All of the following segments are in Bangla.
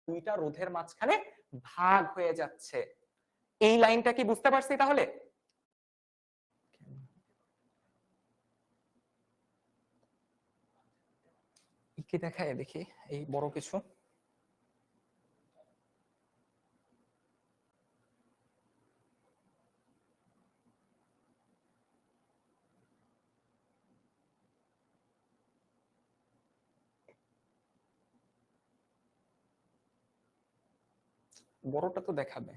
দুইটা রোধের মাঝখানে ভাগ হয়ে যাচ্ছে। এই লাইনটা কি বুঝতে পারছি তাহলে? কি দেখায় দেখি এই বড় কিছু। বড়টা তো দেখাবে।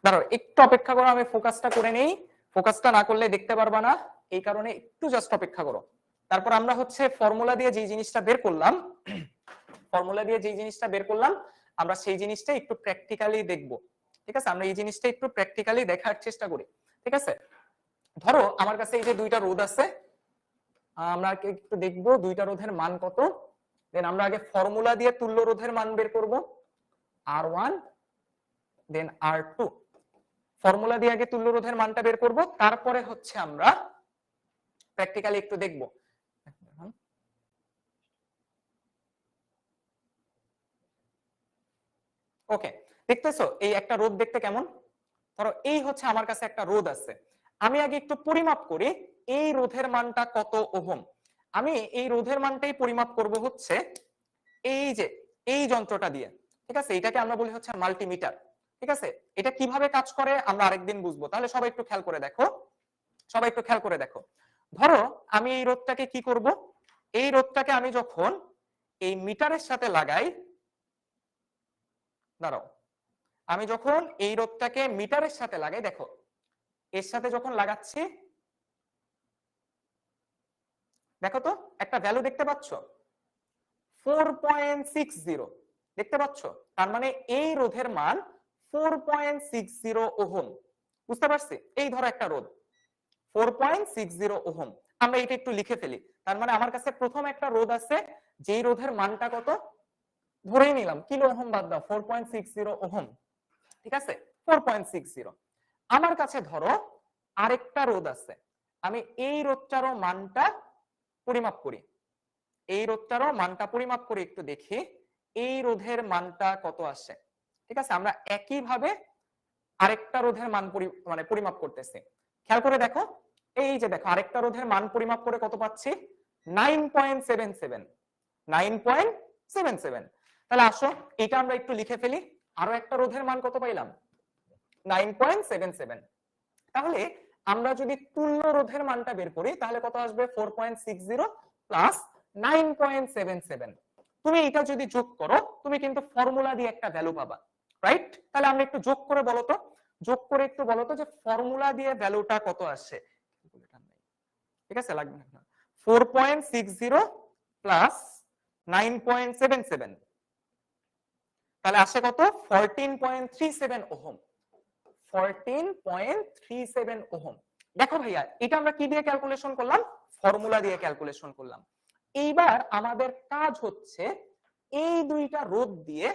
দাঁড়াও একটু অপেক্ষা করো, আমি ফোকাসটা করে নেই। ফোকাসটা না করলে দেখতে পারবা না, এই কারণে একটু জাস্ট অপেক্ষা করো। তারপর আমরা হচ্ছে ফর্মুলা দিয়ে যে জিনিসটা বের করলাম, আমরা সেই জিনিসটা একটু প্র্যাকটিক্যালি দেখব। ঠিক আছে, আমরা এই জিনিসটা একটু প্র্যাকটিক্যালি দেখার চেষ্টা করি। ঠিক আছে, ধরো আমার কাছে এই যে দুইটা রোধ আছে, আমরা একটু দেখব দুইটা রোধের মান কত। দেন আমরা আগে ফর্মুলা দিয়ে তুল্য রোধের মান বের করব, R1 দেন R2। ফর্মুলা দিয়ে আগে তুল্য রোধের মানটা বের করব, তারপরে হচ্ছে আমরা প্র্যাকটিক্যালি একটু দেখব। ওকে, দেখতেছো এই একটা রোধ দেখতে কেমন? ধরো এই হচ্ছে আমার কাছে একটা রোধ আছে, আমি আগে একটু পরিমাপ করি এই রোধের মানটা কত ওহম। আমি এই রোধের মানটাই পরিমাপ করব হচ্ছে এই যে এই যন্ত্রটা দিয়ে। ঠিক আছে, এটাকে আমরা বলি হচ্ছে মাল্টিমিটার। ঠিক আছে, এটা কিভাবে কাজ করে আমরা আরেকদিন বুঝবো। তাহলে সবাই একটু খেয়াল করে দেখো, ধরো আমি এই রোধটাকে কি করব, এই রোধটাকে আমি যখন এই মিটারের সাথে লাগাই, দাঁড়াও, আমি যখন এই রোধটাকে মিটারের সাথে লাগাই, দেখো এর সাথে যখন লাগাচ্ছি, দেখো তো একটা ভ্যালু দেখতে পাচ্ছ 4.60 দেখতে পাচ্ছ। তার মানে এই রোধের মান 4.60 ওহম। বুঝতে পারছি? এই ধরো একটা রোধ 4.60 ওহম, আমরা এটা একটু লিখে ফেলি। তার মানে আমার কাছে প্রথম একটা রোধ আছে, যেই রোধের মানটা কত ধরেই নিলাম, কিলো ওহম বাদ দাও, 4.60 ওহম। ঠিক আছে, 4.60। আমার কাছে ধরো আরেকটা রোধ আছে, আমি এই রোধটারও মানটা পরিমাপ করি, একটু দেখি এই রোধের মানটা কত আসে। ঠিক আছে, আমরা একইভাবে আরেকটা রোধের মান পরিমাপ করতেছি। খেয়াল করে দেখো, এই যে দেখো আরেকটা রোধের মান পরিমাপ করে কত পাচ্ছি, 9.77। তাহলে আসো এটা আমরা একটু লিখে ফেলি, আরো একটা রোধের মান কত পাইলাম, 9.77। তাহলে আমরা যদি তুল্য রোধের মানটা বের করি তাহলে কত আসবে, 4.60 প্লাস 9.77। তুমি এটা যদি যোগ করো তুমি কিন্তু ফর্মুলা দিয়ে একটা ভ্যালু পাবা, রাইট? তাহলে আমরা একটু যোগ করে একটু বলো তো যে ফর্মুলা দিয়ে ভ্যালুটা কত আসে। ঠিক আছে, লাগবে না। 4.60 প্লাস 9.77 তাহলে আসে কত, 14.37 ওহম। 14.37 ওহম। দেখো ভাইয়া, এটা আমরা কি দিয়ে ক্যালকুলেশন করলাম, ফর্মুলা দিয়ে ক্যালকুলেশন করলাম। এইবার আমাদের কাজ হচ্ছে এই দুইটা রোধ দিয়ে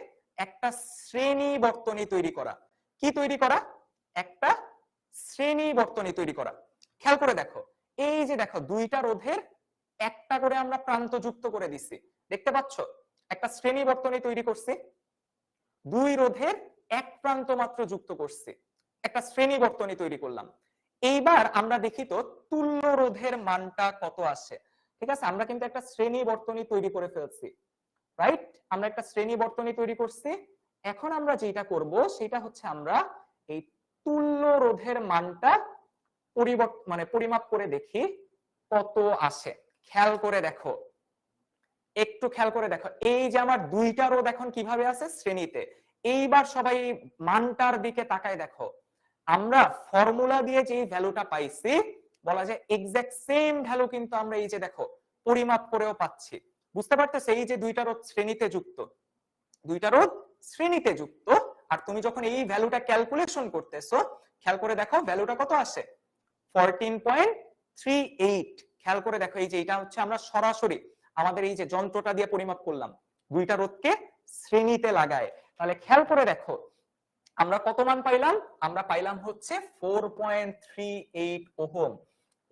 একটা শ্রেণী বর্তনী তৈরি করা। কি তৈরি করা, একটা শ্রেণী বর্তনী তৈরি করা। খেয়াল করে দেখো, এই যে দেখো দুইটা রোধের একটা করে আমরা প্রান্ত যুক্ত করে দিচ্ছি, দেখতে পাচ্ছ একটা শ্রেণী বর্তনী তৈরি করছি। দুই রোধের এক প্রান্ত মাত্র যুক্ত করছি, একটা শ্রেণী বর্তনী তৈরি করলাম। এইবার আমরা দেখি তো তুল্য রোধের মানটা কত আসে। ঠিক আছে, আমরা কিন্তু একটা শ্রেণী বর্তনী তৈরি করে ফেলছি, রাইট? আমরা একটা শ্রেণী বর্তনী তৈরি করছি। এখন আমরা যেটা করব সেটা হচ্ছে আমরা এই তুল্য রোধের মানটা পরিমাপ করে দেখি কত আসে। খেয়াল করে দেখো, একটু খেয়াল করে দেখো, এই যে আমার দুইটা রোধ এখন কিভাবে আছে, শ্রেণীতে। এইবার সবাই মানটার দিকে তাকায় দেখো, আমরা ফর্মুলা দিয়ে যে ভ্যালুটা পাইছি বলা যায় এক্সাক্ট সেম ভ্যালু কিন্তু আমরা এই যে দেখো পরিমাপ করেও পাচ্ছি। বুঝতে পারতেছো, এই যে দুইটা রোধ শ্রেণীতে যুক্ত, আর তুমি যখন এই ভ্যালুটা ক্যালকুলেশন করতেছো খেয়াল করে দেখো ভ্যালুটা কত আসে, 14.38। খেয়াল করে দেখো, এই যে এটা হচ্ছে আমরা সরাসরি আমাদের এই যে যন্ত্রটা দিয়ে পরিমাপ করলাম, দুইটা রোধকে শ্রেণীতে লাগায়। তাহলে খেয়াল করে দেখো আমরা কত মান পাইলাম, আমরা পাইলাম হচ্ছে 4.38 ওহম।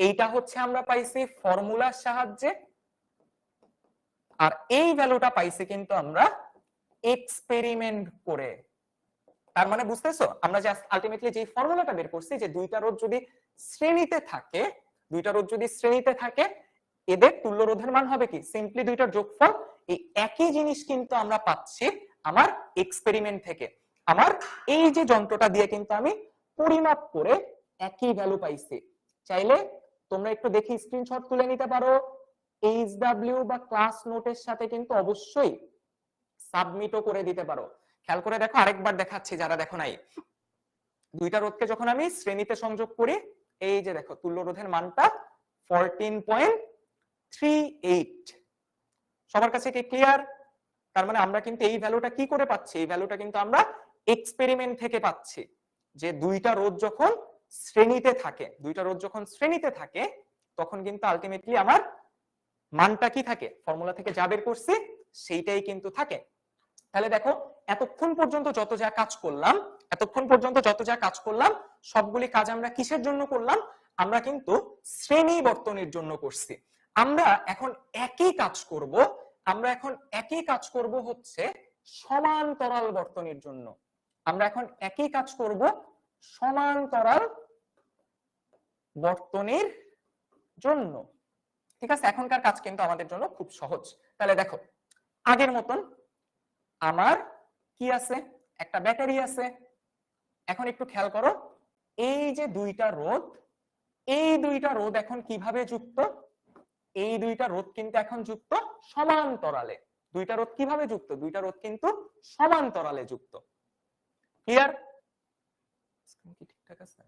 এইটা হচ্ছে আমরা পাইছি ফর্মুলার সাহায্যে, আর এই ভ্যালুটা পাইছি কিন্তু আমরা এক্সপেরিমেন্ট করে। তার মানে বুঝতেছো, আমরা যে আলটিমেটলি যে ফর্মুলাটা বের করছি যে দুইটা রোধ যদি শ্রেণীতে থাকে, দুইটা রোধ যদি শ্রেণীতে থাকে, এদের তুল্য রোধের মান হবে কি সিম্পলি দুইটার যোগফল। এই একই জিনিস কিন্তু আমরা পাচ্ছি আমার এক্সপেরিমেন্ট থেকে। আমার এই যে যন্ত্রটা দিয়ে কিন্তু আমি পরিমাপ করে একই ভ্যালু পাইছি। চাইলে তোমরা একটু দেখি স্ক্রিনশট তুলে নিতে পারো, এইচডব্লিউ বা ক্লাস নোটের সাথে কিন্তু অবশ্যই সাবমিটও করে দিতে পারো। খেয়াল করে দেখো, আরেকবার দেখাচ্ছি যারা দেখো নাই। দুইটা রোধকে যখন আমি শ্রেণীতে সংযোগ করি, এই যে দেখো তুল্য রোধের মানটা 14.38। সবার কাছে কি ক্লিয়ার? তার মানে আমরা কিন্তু এই ভ্যালুটা কি করে পাচ্ছি? এই ভ্যালুটা কিন্তু আমরা এক্সপেরিমেন্ট থেকে পাচ্ছি যে দুইটা রোধ যখন শ্রেণীতে থাকে, দুইটা রোধ যখন শ্রেণীতে থাকে তখন কিন্তু আলটিমেটলি আমার মানটা কি থাকে, ফর্মুলা থেকে যা বের করছি সেইটাই কিন্তু থাকে। তাহলে দেখো এতক্ষণ পর্যন্ত যত যা কাজ করলাম, এতক্ষণ পর্যন্ত যত যা কাজ করলাম সবগুলি কাজ আমরা কিসের জন্য করলাম? আমরা কিন্তু শ্রেণী বর্তনীর জন্য করছি। আমরা এখন একই কাজ করব, আমরা এখন একই কাজ করব হচ্ছে সমান্তরাল বর্তনীর জন্য। আমরা এখন একই কাজ করব সমান্তরাল বর্তনীর জন্য। ঠিক আছে, এখনকার কাজ কিন্তু আমাদের জন্য খুব সহজ। তাহলে দেখো আগের মতন আমার কি আছে, একটা ব্যাটারি আছে। এখন একটু খেয়াল করো, এই যে দুইটা রোধ, এই দুইটা রোধ এখন কিভাবে যুক্ত? এই দুইটা রোধ কিন্তু এখন যুক্ত সমান্তরালে। দুইটা রোধ কিভাবে যুক্ত? দুইটা রোধ কিন্তু সমান্তরালে যুক্ত। ক্লিয়ার? ঠিকঠাক আছে?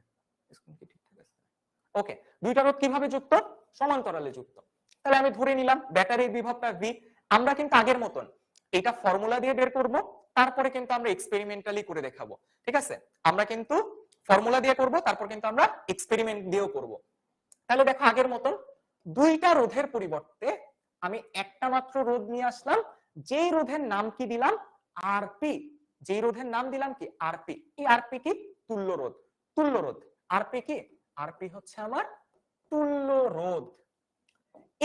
ওকে, দুইটা রোধ কিভাবে যুক্ত? সমান্তরালে যুক্ত। তাহলে আমি ধরে নিলাম ব্যাটারির বিভবটা ভি। আমরা কিন্তু আগের মতন এটা ফর্মুলা দিয়ে বের করব, তারপরে কিন্তু আমরা এক্সপেরিমেন্টালি করে দেখাবো। ঠিক আছে, আমরা কিন্তু ফর্মুলা দিয়ে করব, তারপর কিন্তু আমরা এক্সপেরিমেন্ট দিয়েও করব। তাহলে দেখো আগের মতন দুইটা রোধের পরিবর্তে আমি একটা মাত্র রোধ নিয়ে আসলাম, যেই রোধের নাম কি দিলাম? আরপি। যেই রোধের নাম দিলাম কি? আরপি। এই আরপি কি? তুল্য রোধ। তুল্য রোধ। আরপি কি? আরপি হচ্ছে আমার তুল্য রোধ।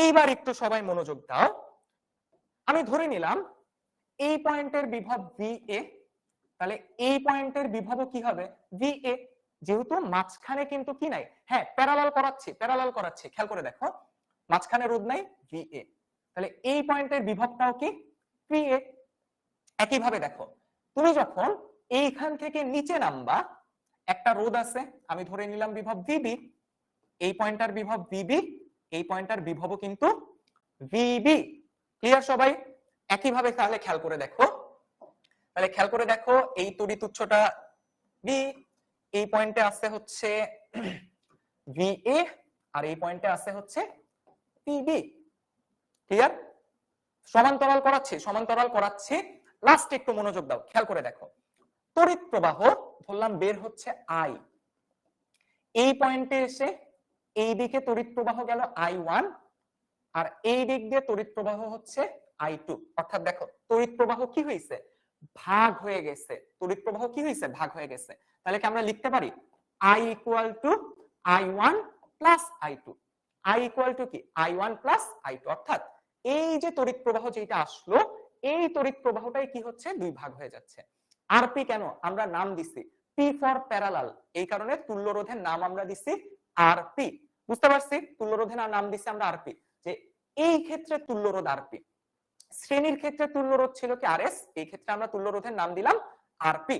এইবার একটু সবাই মনোযোগ দাও। আমি ধরে নিলাম এই পয়েন্টের বিভব VA, তাহলে এই পয়েন্টের বিভবও কি হবে? VA। যেহেতু মাঝখানে কিন্তু কি নাই, হ্যাঁ প্যারালাল করাচ্ছি, প্যারালাল করাচ্ছি, খেয়াল করে দেখো মাঝখানে রোধ নাই, VA। তাহলে এই পয়েন্টের বিভবটাও কি? VA। একইভাবে দেখো তুমি যখন এইখান থেকে নিচে নামবা, একটা রোধ আছে, আমি ধরে নিলাম বিভব VB। এই পয়েন্টার বিভব VB, এই পয়েন্টার বিভবও কিন্তু VB। ক্লিয়ার সবাই? একইভাবে তাহলে খেয়াল করে দেখো, তাহলে খেয়াল করে দেখো এই তড়িৎ উৎসটা B, এই পয়েন্টে আছে হচ্ছে VA, আর এই পয়েন্টে আছে হচ্ছে PB। ক্লিয়ার? সমান্তরাল করাচ্ছি, সমান্তরাল করাচ্ছি। লাস্ট একটু মনোযোগ দাও, খেয়াল করে দেখো তড়িৎ প্রবাহ ধরলাম বের হচ্ছে I। এই পয়েন্টে এসে এই দিকে তড়িৎ প্রবাহ গেল I1, আর এই দিক দিয়ে তড়িৎ প্রবাহ হচ্ছে I2। অর্থাৎ দেখো তড়িৎ প্রবাহ কি হয়েছে? ভাগ হয়ে গেছে। তড়িৎ প্রবাহ কি হয়েছে? ভাগ হয়ে গেছে। তাহলে কি আমরা লিখতে পারি I equal two I1 plus I2? I equal two কি? I1 plus I2। অর্থাৎ এই যে তড়িৎ প্রবাহ যেটা আসলো, এই তড়িৎ প্রবাহটাই কি হচ্ছে? দুই ভাগ হয়ে যাচ্ছে। আরপি কেন? আমরা নাম দিছি P ফর প্যারালাল, এই কারণে তুল্য রোধের নাম আমরা দিছি আরপি। বুঝতে পারছি? তুল্য রোধের নাম দিছি আমরা আরপি, যে এই ক্ষেত্রে তুল্য রোধ আরপি। শ্রেণীর ক্ষেত্রে তুল্য রোধ ছিল কি আরএস, এই ক্ষেত্রে আমরা তুল্য রোধের নাম দিলাম আরপি।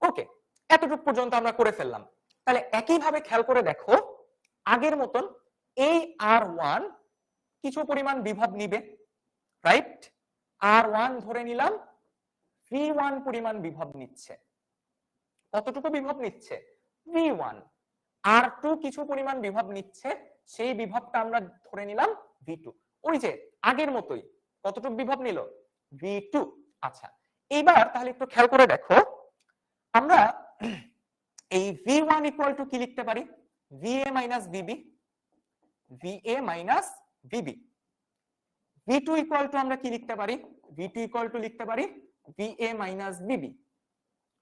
ওকে, এতটুকু পর্যন্ত আমরা করে ফেললাম। তাহলে একইভাবে খেয়াল করে দেখো আগের মতন এই R1 কিছু পরিমাণ বিভব নিবে, রাইট? R1 ধরে নিলাম V1 পরিমাণ বিভব নিচ্ছে। কতটুকু বিভব নিচ্ছে? V1। R2 কিছু পরিমাণ বিভব নিচ্ছে, সেই বিভবটা আমরা ধরে নিলাম V2। ওই যে আগের মতোই কতটুকু বিভব নিল? V2। আচ্ছা, এইবার তাহলে একটু খেয়াল করে দেখো আমরা এই V1 ইকুয়াল টু কি লিখতে পারি? VA minus VB। VA minus VB। V2 equal to আমরা কি লিখতে পারি? V2 ইকুয়াল টু লিখতে পারি VA minus VB,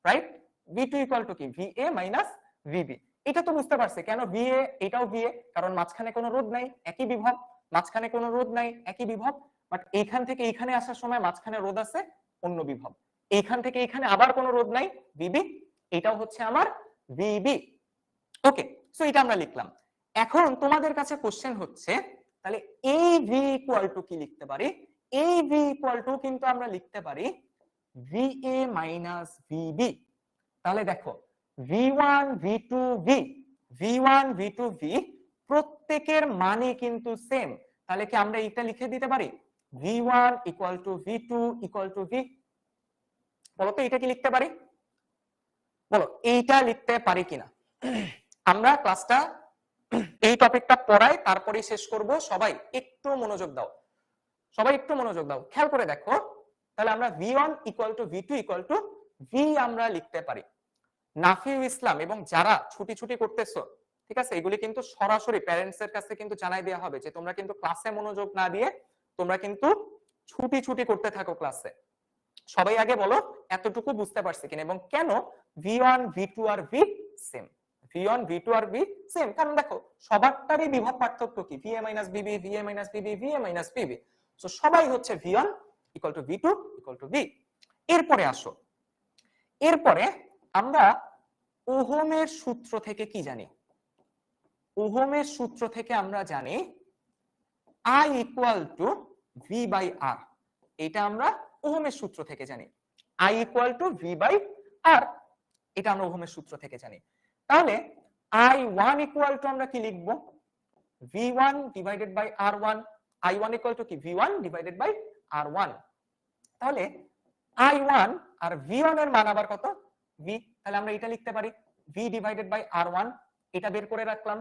right? V2 equal to কি? VA minus VB। এটা তো বুঝতে পারছে কেন VA, এটাও VA, কারণ মাঝখানে কোনো রোধ নাই, একই বিভব, মাঝখানে কোনো রোধ নাই, একই বিভব। বাট এইখান থেকে এইখানে আসার সময় মাঝখানে রোধ আছে, অন্য বিভব। এইখান থেকে এইখানে আবার কোনো রোধ নাই, VB, এটাও হচ্ছে আমার VB। ওকে, সো এটা আমরা লিখলাম। এখন তোমাদের কাছে কোশ্চেন হচ্ছে, তাহলে এই V ইকুয়াল টু কি লিখতে পারি? এই V ইকুয়াল টু কিন্তু আমরা লিখতে পারি VA মাইনাস VB। তাহলে দেখো V1 V2 V, V1 V2 V প্রত্যেকের মানে কিন্তু সেম। তাহলে কি আমরা এটা লিখে দিতে পারি V1 equal to V2 equal to V? বলো তো এটা কি লিখতে পারি? বলো এইটা লিখতে পারি কিনা? আমরা ক্লাসটা এই টপিকটা পড়াই তারপরে শেষ করব। সবাই একটু মনোযোগ দাও, সবাই একটু মনোযোগ দাও, খেয়াল করে দেখো। তাহলে আমরা V1 equal to V2 equal to V আমরা লিখতে পারি। নাফিউ ইসলাম এবং যারা ছুটি ছুটি করতেছো, ঠিক আছে, এগুলি কিন্তু সরাসরি প্যারেন্টস এর কাছে কিন্তু জানাই দেওয়া হবে যে তোমরা কিন্তু ক্লাসে মনোযোগ না দিয়ে তোমরা কিন্তু ছুটি ছুটি করতে থাকো ক্লাসে। সবাই আগে বলো এতটুকু বুঝতে পারছি কিনা এবং কেন V1 V2 আর V সেম। V1 V2 আর V সেম কারণ দেখো সবারটারই বিভব পার্থক্য কি VA minus BB, VA minus BB, VA minus BB। So সবাই হচ্ছে V1 equal to V2 equal to V। এরপরে আসো, এরপরে আমরা ওহমের সূত্র থেকে কি জানি? ওহমের সূত্র থেকে আমরা জানি I equal to V by R। এটা আমরা ওহমের সূত্র থেকে জানি, I equal to V by R, এটা আমরা ওহমের সূত্র থেকে জানি। তাহলে I1 ইকুয়াল টু আমরা কি লিখব? V1 divided by R1। I1 equal to কি V1 ডিভাইডেড বাই R1। তাহলে I1 আর V1 এর মান আবার কত? V। তাহলে আমরা এটা লিখতে পারি V ডিভাইডেড বাই R1, এটা বের করে রাখলাম,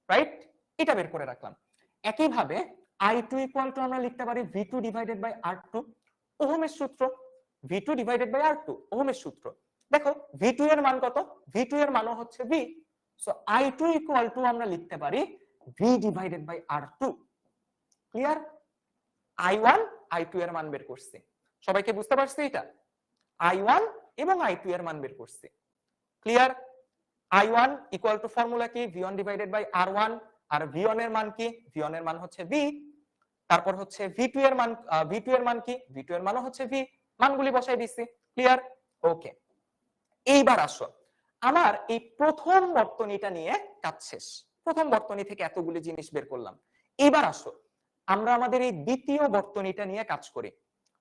রাইট? এটা বের করে রাখলাম। একই ভাবে I2 ইকুয়াল টু আমরা লিখতে পারি V2 ডিভাইডেড বাই R2, ওহমের সূত্র। V2 ডিভাইডেড বাই R2 ওহমের সূত্র। দেখো V2 এর মান কত? V2 এর মানও হচ্ছে V। So I2 equal to আমরা লিখতে পারি V divided by R2। Clear? I1 I2 এর মান বের করছি, সবাইকে বুঝতে পারছি? এটা I1 এবং I2 এর মান বের করছি। Clear? I1 equal to formula কি V1 divided by R1, R V1 এর মান কি? V1 এর মান হচ্ছে V। তারপর হচ্ছে V2 এর মান, V2 এর মান কি? V2 এর মানও হচ্ছে V। মানগুলি বসাই দিছি। ক্লিয়ার? ওকে, এইবার আসো, আমার এই প্রথম বর্তনীটা নিয়ে কাজ শেষ। প্রথম বর্তনী থেকে এতগুলি জিনিস বের করলাম। এবার আসো আমরা আমাদের এই দ্বিতীয় বর্তনীটা নিয়ে কাজ করি।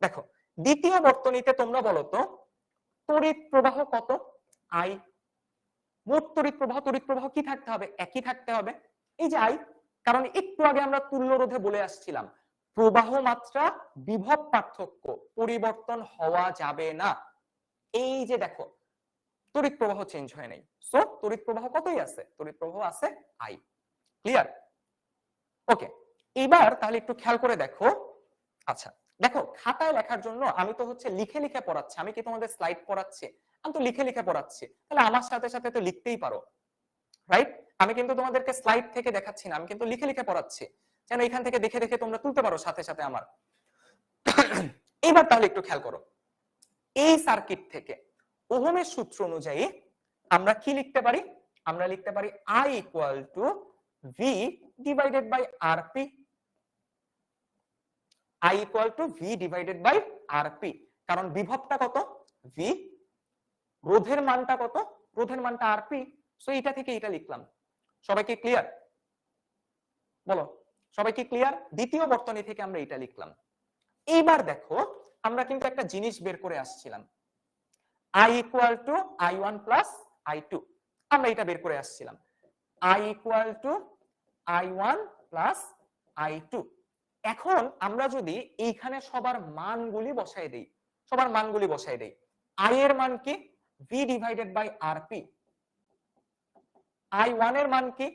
দেখো দ্বিতীয় বর্তনীতে তোমরা বলো তো তড়িৎ প্রবাহ কত? I। মোট তড়িৎ প্রবাহ কি থাকতে হবে? একই থাকতে হবে, এই যে I। কারণ একটু আগে আমরা তুল্য রোধে বলে আসছিলাম প্রবাহ মাত্রা বিভব পার্থক্য পরিবর্তন হওয়া যাবে না। এই যে দেখো তড়িৎ প্রবাহ চেঞ্জ হয় নাই, সো তড়িৎ প্রবাহ কতই আছে? তড়িৎ প্রবাহ আছে I। ক্লিয়ার? ওকে, এবার তাহলে একটু খেয়াল করে দেখো। আচ্ছা দেখো খাতায় লেখার জন্য আমি তো হচ্ছে লিখে লিখে পড়াচ্ছি, আমি কি তোমাদের স্লাইড পড়াচ্ছি? আমি তো লিখে লিখে পড়াচ্ছি, তাহলে আমার সাথে সাথে তো লিখতেই পারো, রাইট? আমি কিন্তু তোমাদেরকে স্লাইড থেকে দেখাচ্ছি না, আমি কিন্তু লিখে লিখে পড়াচ্ছি, যেন এখান থেকে দেখে দেখে তোমরা তুলতে পারো সাথে সাথে আমার। এবার তাহলে একটু খেয়াল করো, এই সার্কিট থেকে ওহমের সূত্র অনুযায়ী আমরা কি লিখতে পারি? আমরা লিখতে পারি I equal to V divided by RP। I equal to V divided by RP, কারণ বিভবটা কত? V, রোধের মানটা কত? রোধের মানটা RP। সো এটা থেকে এটা লিখলাম। সবাই কি ক্লিয়ার? বলো সবাই কি ক্লিয়ার? দ্বিতীয় বর্তনী থেকে আমরা এটা লিখলাম। এইবার দেখো আমরা কিন্তু একটা জিনিস বের করে আসছিলাম, I equal two I1 plus I2, আমরা এটা বের করে আসছিলাম। I equal two I1 plus I2। এখন আমরা যদি এইখানে সবার মানগুলি বসাই দেই, সবার মানগুলি বসাই দেই, I এর মান কি? V divided by RP। I1 এর মান কি?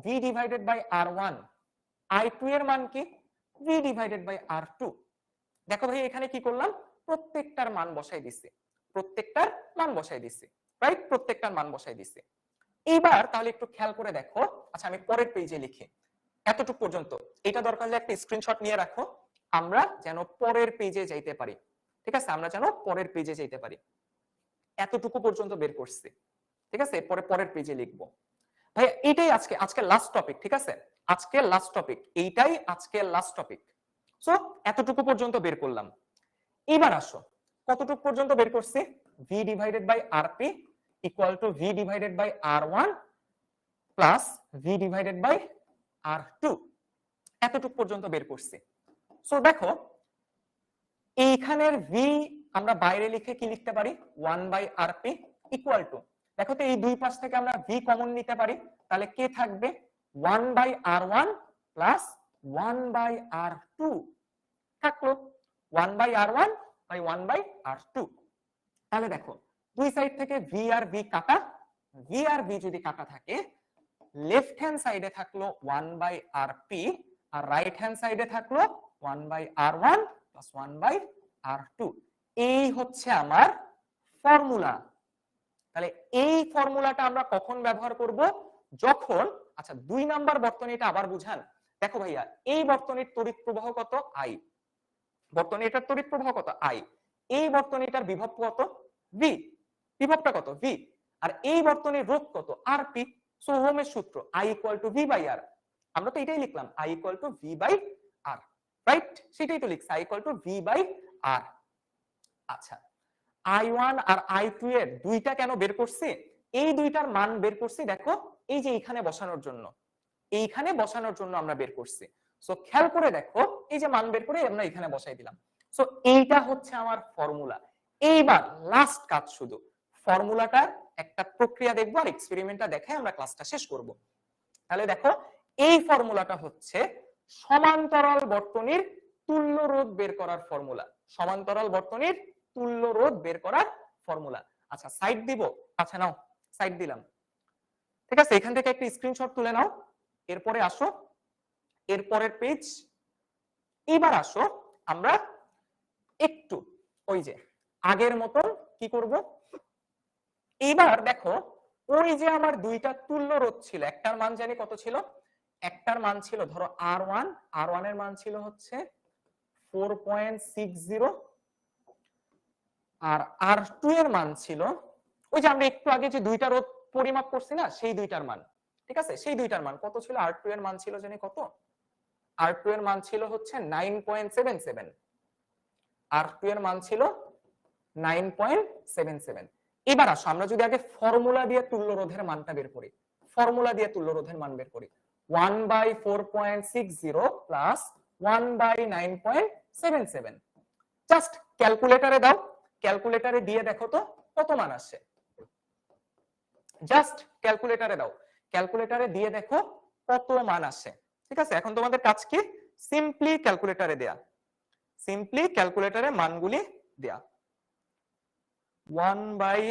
V divided by R1। I2 এর মান কি? V divided by R2। দেখো ভাই এখানে কি করলাম? প্রত্যেকটার মান বসাই দিছি, প্রত্যেকটার মান বসাই দিছি, রাইট? প্রত্যেকটার মান বসাই দিছি। এইবার তাহলে একটু খেয়াল করে দেখো। আচ্ছা আমি পরের পেজে লিখি এতটুকু পর্যন্ত, এটা দরকার হলে একটা স্ক্রিনশট নিয়ে রাখো, আমরা যেন পরের পেজে যাইতে পারি। ঠিক আছে, আমরা যেন পরের পেজে যাইতে পারি। এতটুকু পর্যন্ত বের করছি। ঠিক আছে, এরপরে পরের পেজে লিখবো। ভাই এটাই আজকে লাস্ট টপিক, ঠিক আছে, আজকে লাস্ট টপিক, এইটাই আজকে লাস্ট টপিক। সো এতটুকু পর্যন্ত বের করলাম। এবার আসো, কতটুকু পর্যন্ত বের করছি? V divided by R P equal to V divided by আর1 plus V divided by আর2, এতটুকু পর্যন্ত বের করছি। সো দেখো এইখানের ভি আমরা বাইরে লিখে কি লিখতে পারি? 1 বাই আরপি ইকুয়াল টু, দেখো তো এই দুই পাশ থেকে আমরা ভি কমন নিতে পারি, তাহলে কে থাকবে? 1 বাই আর1 প্লাস 1 বাই আর2 থাকলো, 1 by R by 1 by R. তাহলে দেখো দুই সাইড থেকে ভি আর ভি কাটা, ভি আর ভি যদি কাটা থাকে, লেফট হ্যান্ড সাইডে থাকলো 1 বাই আরপি আর রাইট হ্যান্ড সাইডে থাকলো 1 বাই আর1 প্লাস 1 বাই আর2। এই হচ্ছে আমার ফর্মুলা। তাহলে এই ফর্মুলাটা আমরা কখন ব্যবহার করব? যখন, আচ্ছা 2 নাম্বার বর্তনীটা আবার বুঝান। দেখো ভাইয়া এই বর্তনীর তড়িৎ প্রবাহ কত? আই। বর্তনীটার তড়িৎ প্রবাহ কত? আই। এই বর্তনীটার বিভব কত? ভি। বিভবটা কত? ভি। আর এই বর্তনীর রোধ কত? আরপি। সো ওহমের সূত্র I equal to V by R. আমরা তো এটাই লিখলাম, I equal to V by R, right? সেটাই তো লিখছি, I equal to V by R. আচ্ছা I1 আর I2 এর দুইটা কেন বের করছি? এই দুইটার মান বের করছি দেখো এই যে এইখানে বসানোর জন্য, এইখানে বসানোর জন্য আমরা বের করছি। সো খেয়াল করে দেখো এই যে মান বের করে আমরা এখানে বসাই দিলাম। সো এইটা হচ্ছে আমার ফর্মুলা। এইবার লাস্ট কাজ, শুধু ফর্মুলাটার একটা প্রক্রিয়া দেখবো আর এক্সপেরিমেন্টটা দেখে আমরা ক্লাসটা শেষ করব। তাহলে দেখো এই ফর্মুলাটা হচ্ছে সমান্তরাল বর্তনীর তুল্য রোধ বের করার ফর্মুলা। সমান্তরাল বর্তনীর তুল্য রোধ বের করার ফর্মুলা। আচ্ছা সাইড দিব? আচ্ছা নাও সাইড দিলাম, ঠিক আছে, এখান থেকে একটা স্ক্রিনশট তুলে নাও। এরপরে আসো এরপরের পেজ। এবার আসো আমরা একটু ওই যে আগের মতন কি করব, এবার দেখো ওই যে আমার দুইটা তুল্য রোধ ছিল, একটার মান জানি কত ছিল? একটার মান ছিল ধরো আর1, আর1 এর মান ছিল হচ্ছে 4.60 আর আর2 এর মান ছিল ওই যে আমরা একটু আগে যে দুইটা রোধ পরিমাপ করছি না, সেই দুইটার মান, ঠিক আছে, সেই দুইটার মান কত ছিল? আর2 এর মান ছিল জানি কত? আর2 এর মান ছিল হচ্ছে 9.77, আর2 এর মান ছিল 9.77। এবার আসো আমরা যদি আগে ফর্মুলা দিয়ে তুল্য রোধের মানটা বের করি, ফর্মুলা দিয়ে তুল্য রোধের মান বের করি, 1 বাই 4.60 প্লাস 1 বাই 9.77। জাস্ট ক্যালকুলেটরে দাও, ক্যালকুলেটরে দিয়ে দেখো তো কত মান আসে। জাস্ট ক্যালকুলেটরে দাও, ক্যালকুলেটরে দিয়ে দেখো কত মান আসে। ঠিক আছে, এখন তোমাদের কাজ কি? সিম্পলি ক্যালকুলেটরে দেয়া, সিম্পলি ক্যালকুলেটরে মানগুলি দেয়া। 1 বাই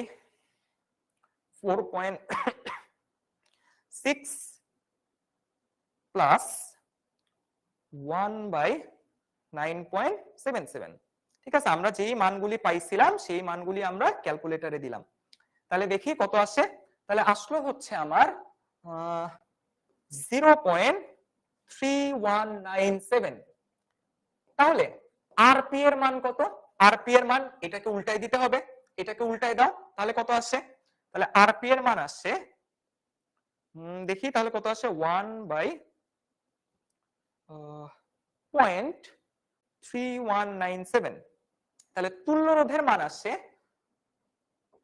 4.6 প্লাস 1 বাই 9.77। ঠিক আছে, আমরা যেই মানগুলি পাইছিলাম সেই মানগুলি আমরা ক্যালকুলেটরে দিলাম। তাহলে দেখি কত আসে। তাহলে আসলো হচ্ছে আমার 0.3197। তাহলে আরপি এর মান কত? আরপি এর মান এটাকে উল্টাই দিতে হবে, এটাকে উল্টাই দাও, তাহলে কত আসে? তাহলে আরপি এর মান আসে, দেখি তাহলে কত আসে, 1 বাই 0.3197। তাহলে তুল্য রোধের মান আসে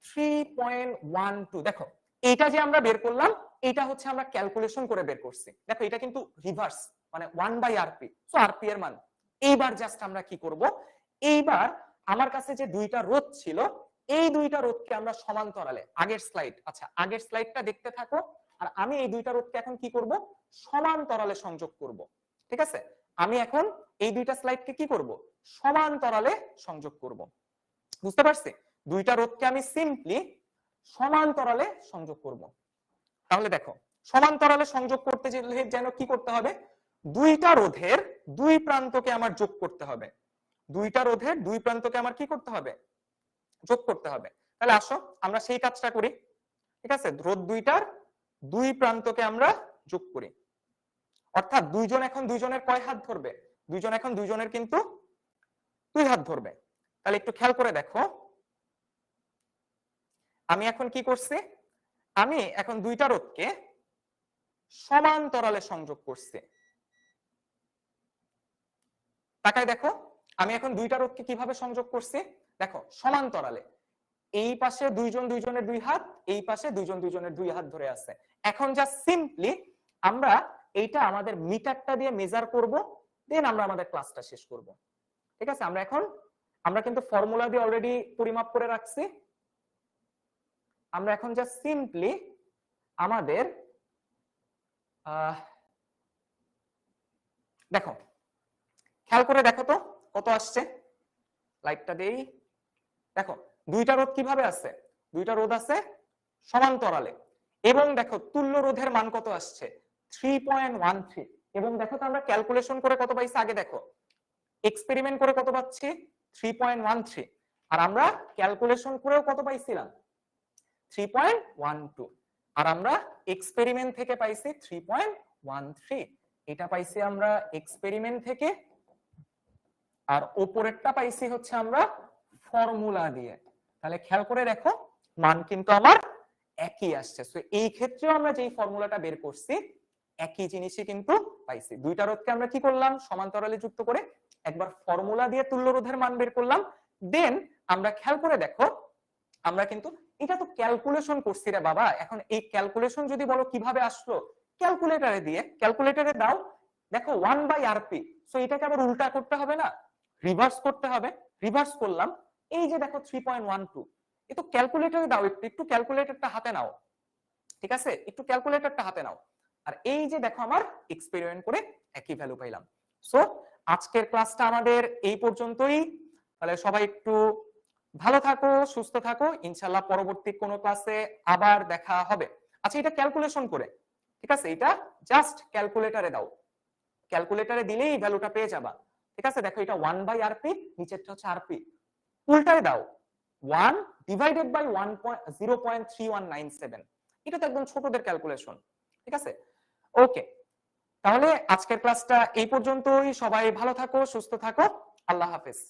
3.12। দেখো এইটা যে আমরা বের করলাম, এটা হচ্ছে আমরা ক্যালকুলেশন করে বের করছি। দেখো এটা কিন্তু রিভার্স, মানে 1 বাই আরপি, সো আরপি এর মান। এইবার জাস্ট আমরা কি করব, এইবার আমার কাছে যে দুইটা রোধ ছিল এই দুইটা রোধকে আমরা সমান্তরালে, আগের স্লাইড, আচ্ছা আগের স্লাইডটা দেখতে থাকো, আর আমি এই দুইটা রোধকে এখন কি করব, সমান্তরালে সংযোগ করব। ঠিক আছে, আমি এখন এই দুইটা স্লাইডকে কি করব, সমান্তরালে সংযোগ করব। বুঝতে পারছি? দুইটা রোধকে আমি সিম্পলি সমান্তরালে সংযোগ করব। তাহলে দেখো সমান্তরালে সংযোগ করতে যেন কি করতে হবে, দুইটা রোধের দুই প্রান্তকে আমার যোগ করতে হবে। দুইটা রোধের দুই প্রান্তকে আমার কি করতে হবে, যোগ করতে হবে। তাহলে আসো আমরা সেই কাজটা করি। ঠিক আছে, রোধ দুইটার দুই প্রান্তকে আমরা যোগ করি, অর্থাৎ দুইজন এখন দুইজনের কয় হাত ধরবে, দুইজন এখন দুইজনের কিন্তু দুই হাত ধরবে। তাহলে একটু খেয়াল করে দেখো, আমি এখন কি করছি, আমি এখন দুইটা রোধকে সমান্তরালে সংযোগ করছি। তাকায় দেখো, আমি এখন দুইটা রোধকে কিভাবে সংযোগ করছি, দেখো সমান্তরালে। এই পাশে দুইজন দুইজনের দুই হাত, এই পাশে দুইজন দুইজনের দুই হাত ধরে আছে। এখন জাস্ট সিম্পলি আমরা এইটা আমাদের মিটারটা দিয়ে মেজার করব, দেন আমরা আমাদের ক্লাসটা শেষ করব। ঠিক আছে, আমরা কিন্তু ফর্মুলা দিয়ে অলরেডি পরিমাপ করে রাখছি। আমরা এখন জাস্ট সিম্পলি আমাদের দেখো, খেয়াল করে দেখো তো কত আসছে, লাইটটা দেই। দেখো দুইটা রোধ কিভাবে আছে, দুইটা রোধ আছে সমান্তরালে, এবং দেখো তুল্য রোধের মান কত আসছে 3.13। এবং দেখো তো আমরা ক্যালকুলেশন করে কত পাইছি, আগে দেখো এক্সপেরিমেন্ট করে কত পাচ্ছি 3.13, আর আমরা ক্যালকুলেশন করেও কত পাইছিলাম 3.12, আর আমরা এক্সপেরিমেন্ট থেকে পাইছি 3.13। এটা পাইছি আমরা এক্সপেরিমেন্ট থেকে, আর উপরেরটা পাইছি হচ্ছে আমরা ফর্মুলা দিয়ে। তাহলে খেয়াল করে দেখো মান কিন্তু আমার একই আসছে। সো এই ক্ষেত্রে আমরা যেই ফর্মুলাটা বের করছি একই জিনিসই কিন্তু পাইছি। দুইটা রোধকে আমরা কি করলাম, সমান্তরালে যুক্ত করে একবার ফর্মুলা দিয়ে তুল্য রোধের মান বের করলাম, দেন আমরা খেয়াল করে দেখো আমরা কিন্তু এটা তো ক্যালকুলেশন করছি রে বাবা। এখন এই ক্যালকুলেশন যদি বলো কিভাবে আসলো, ক্যালকুলেটরে দিয়ে, ক্যালকুলেটরে দাও, দেখো 1/rp। সো এটাকে আবার উল্টা করতে হবে না, রিভার্স করতে হবে। রিভার্স করলাম, এই যে দেখো 3.12, এ তো ক্যালকুলেটরে দাও, একটু ক্যালকুলেটরটা হাতে নাও, ঠিক আছে, একটু ক্যালকুলেটরটা হাতে নাও। আর এই যে দেখো আমার এক্সপেরিমেন্ট করে একই ভ্যালু পাইলাম। সো আজকের ক্লাসটা আমাদের এই পর্যন্তই। তাহলে সবাই একটু ভালো থাকো, সুস্থ থাকো, ইনশাআল্লাহ পরবর্তী কোনো ক্লাসে আবার দেখা হবে। আচ্ছা এটা ক্যালকুলেশন করে, ঠিক আছে, এটা জাস্ট ক্যালকুলেটরে দাও, ক্যালকুলেটরে দিলেই ভ্যালুটা পেয়ে যাবা। ঠিক আছে, দেখো এটা 1/rp, নিচেরটা হচ্ছে rp, উল্টায় দাও 1 ডিভাইডেড বাই 0.3197। এটা তো একদম ছোটদের ক্যালকুলেশন। ঠিক আছে, ওকে, তাহলে আজকের ক্লাসটা এই পর্যন্তই। সবাই ভালো থাকো, সুস্থ থাকো, আল্লাহ হাফেজ।